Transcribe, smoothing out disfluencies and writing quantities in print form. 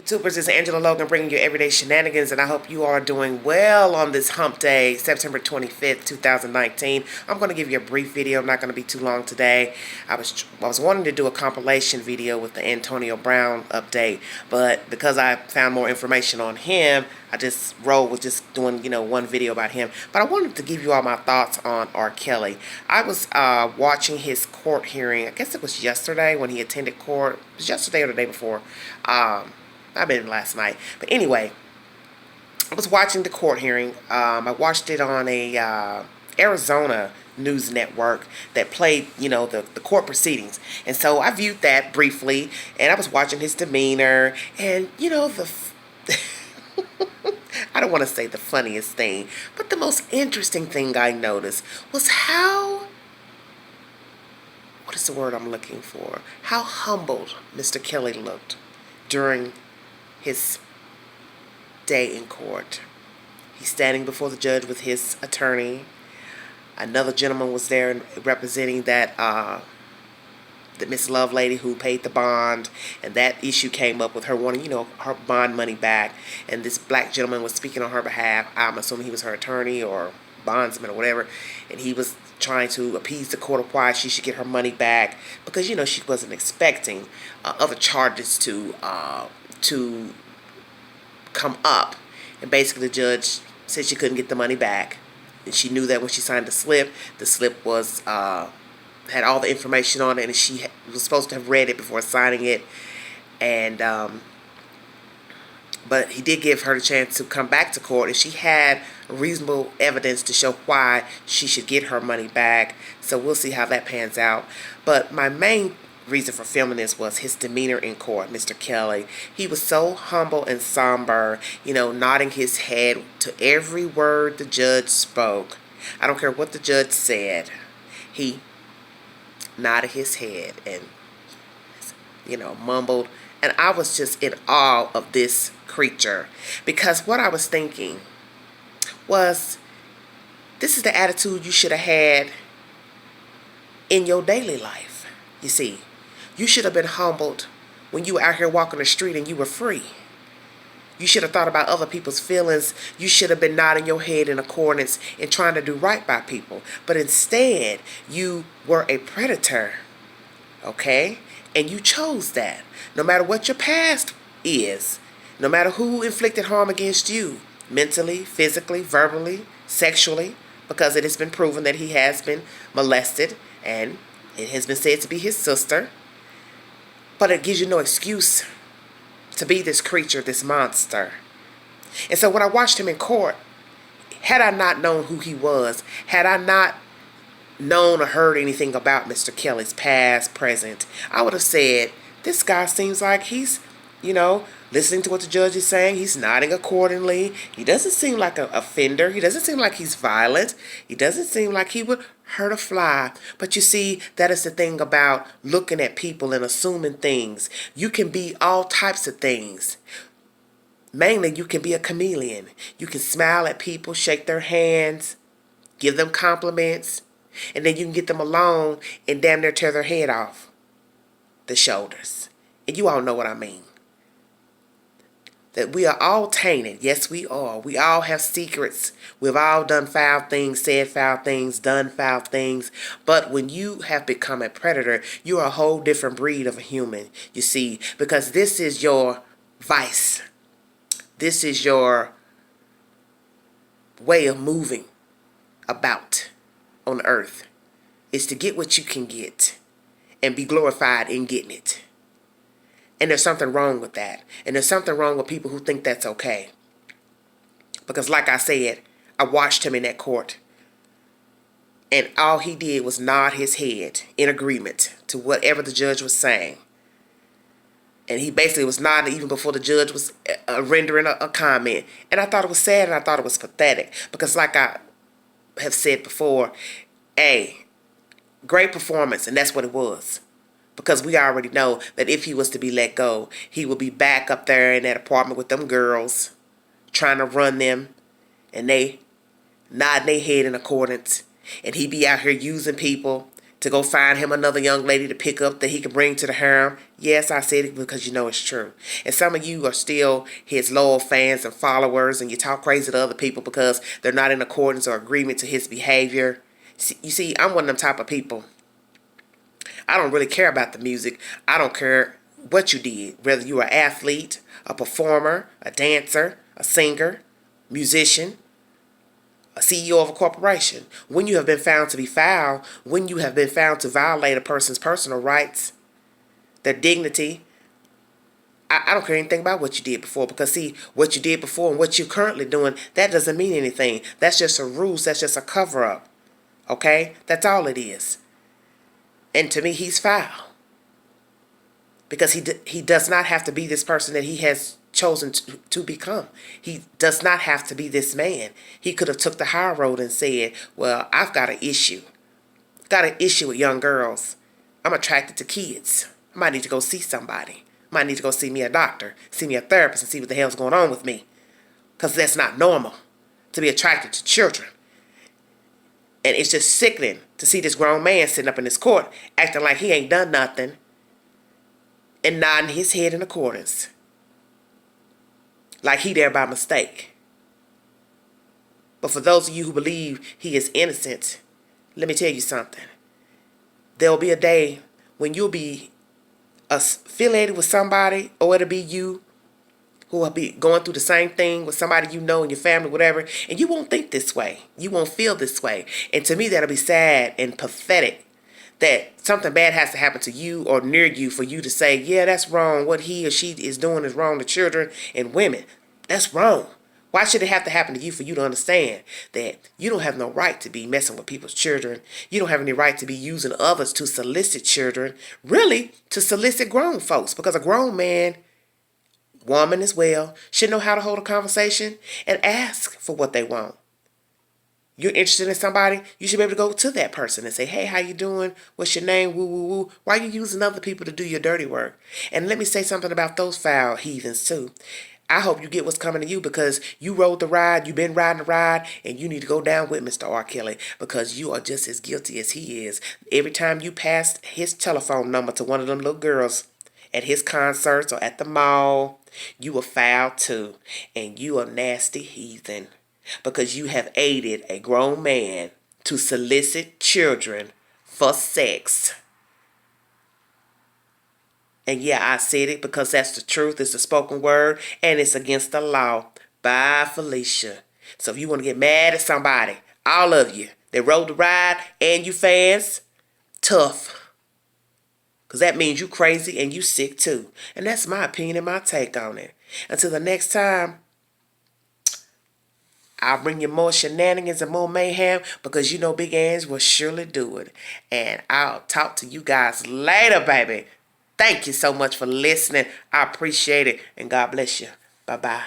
YouTubers, it's Angela Logan bringing you everyday shenanigans, and I hope you are doing well on this hump day, September 25th, 2019. I'm going to give you a brief video. I'm not going to be too long today. I was wanting to do a compilation video with the Antonio Brown update, but because I found more information on him, I just rolled with just doing, one video about him. But I wanted to give you all my thoughts on R.Kelly. I was watching his court hearing. I guess it was yesterday when he attended court. It was yesterday or the day before. I've been last night. But anyway, I was watching the court hearing. I watched it on a Arizona news network that played, the court proceedings. And so I viewed that briefly, and I was watching his demeanor, and, I don't want to say the funniest thing, but the most interesting thing I noticed was what is the word I'm looking for? How humbled Mr. Kelly looked during his day in court. He's standing before the judge with his attorney. Another gentleman was there representing that Miss Love lady who paid the bond, and that issue came up with her wanting, her bond money back. And this black gentleman was speaking on her behalf. I'm assuming he was her attorney or bondsman or whatever, and he was trying to appease the court of why she should get her money back because she wasn't expecting other charges to come up, and basically the judge said she couldn't get the money back, and she knew that when she signed the slip was had all the information on it, and she was supposed to have read it before signing it, and but he did give her the chance to come back to court, and she had reasonable evidence to show why she should get her money back. So we'll see how that pans out. But my main reason for filming this was his demeanor in court, Mr. Kelly. He was so humble and somber, nodding his head to every word the judge spoke. I don't care what the judge said. He nodded his head and, mumbled. And I was just in awe of this creature, because what I was thinking was, this is the attitude you should have had in your daily life. You see, you should have been humbled when you were out here walking the street and you were free. You should have thought about other people's feelings. You should have been nodding your head in accordance and trying to do right by people. But instead, you were a predator, okay? And you chose that. No matter what your past is, no matter who inflicted harm against you, mentally, physically, verbally, sexually, because it has been proven that he has been molested, and it has been said to be his sister. But it gives you no excuse to be this creature, this monster. And so when I watched him in court, had I not known who he was, had I not known or heard anything about Mr. Kelly's past, present, I would have said, this guy seems like he's, listening to what the judge is saying. He's nodding accordingly. He doesn't seem like an offender. He doesn't seem like he's violent. He doesn't seem like he would hurt a fly. But you see, that is the thing about looking at people and assuming things. You can be all types of things. Mainly, you can be a chameleon. You can smile at people, shake their hands, give them compliments, and then you can get them alone and damn near tear their head off the shoulders. And you all know what I mean. That we are all tainted. Yes, we are. We all have secrets. We've all done foul things, said foul things, done foul things. But when you have become a predator, you're a whole different breed of a human, you see, because this is your vice. This is your way of moving about on earth, is to get what you can get and be glorified in getting it. And there's something wrong with that. And there's something wrong with people who think that's okay. Because like I said, I watched him in that court, and all he did was nod his head in agreement to whatever the judge was saying. And he basically was nodding even before the judge was rendering a comment. And I thought it was sad, and I thought it was pathetic. Because like I have said before, great performance, and that's what it was. Because we already know that if he was to be let go, he would be back up there in that apartment with them girls, trying to run them, and they nodding their head in accordance. And he'd be out here using people to go find him another young lady to pick up that he can bring to the harem. Yes, I said it because you know it's true. And some of you are still his loyal fans and followers, and you talk crazy to other people because they're not in accordance or agreement to his behavior. You see, I'm one of them type of people. I don't really care about the music. I don't care what you did, whether you are an athlete, a performer, a dancer, a singer, musician, a CEO of a corporation. When you have been found to be foul, when you have been found to violate a person's personal rights, their dignity, I don't care anything about what you did before, because see, what you did before and what you're currently doing, that doesn't mean anything. That's just a ruse. That's just a cover-up. Okay? That's all it is. And to me, he's foul. Because he does not have to be this person that he has chosen to become. He does not have to be this man. He could have took the high road and said, well, I've got an issue. Got an issue with young girls. I'm attracted to kids. I might need to go see somebody. I might need to go see me a doctor, see me a therapist, and see what the hell's going on with me. Because that's not normal to be attracted to children. And it's just sickening to see this grown man sitting up in this court acting like he ain't done nothing and nodding his head in accordance. Like he there by mistake. But for those of you who believe he is innocent, let me tell you something. There'll be a day when you'll be affiliated with somebody, or it'll be you who will be going through the same thing with somebody you know in your family, whatever, and you won't think this way. You won't feel this way. And to me, that'll be sad and pathetic that something bad has to happen to you or near you for you to say, yeah, that's wrong. What he or she is doing is wrong to children and women. That's wrong. Why should it have to happen to you for you to understand that you don't have no right to be messing with people's children? You don't have any right to be using others to solicit children, really to solicit grown folks, because a grown man, woman as well, should know how to hold a conversation and ask for what they want. You're interested in somebody, you should be able to go to that person and say, hey, how you doing? What's your name? Woo, woo, woo. Why are you using other people to do your dirty work? And let me say something about those foul heathens too. I hope you get what's coming to you, because you rode the ride, you've been riding the ride, and you need to go down with Mr. R.Kelly, because you are just as guilty as he is. Every time you passed his telephone number to one of them little girls at his concerts or at the mall, you were foul too. And you are nasty heathen, because you have aided a grown man to solicit children for sex. And yeah, I said it because that's the truth. It's the spoken word, and it's against the law. Bye, Felicia. So if you want to get mad at somebody, all of you that rode the ride and you fans, tough. Because that means you crazy and you sick too. And that's my opinion and my take on it. Until the next time, I'll bring you more shenanigans and more mayhem, because you know Big Ange will surely do it. And I'll talk to you guys later, baby. Thank you so much for listening. I appreciate it. And God bless you. Bye-bye.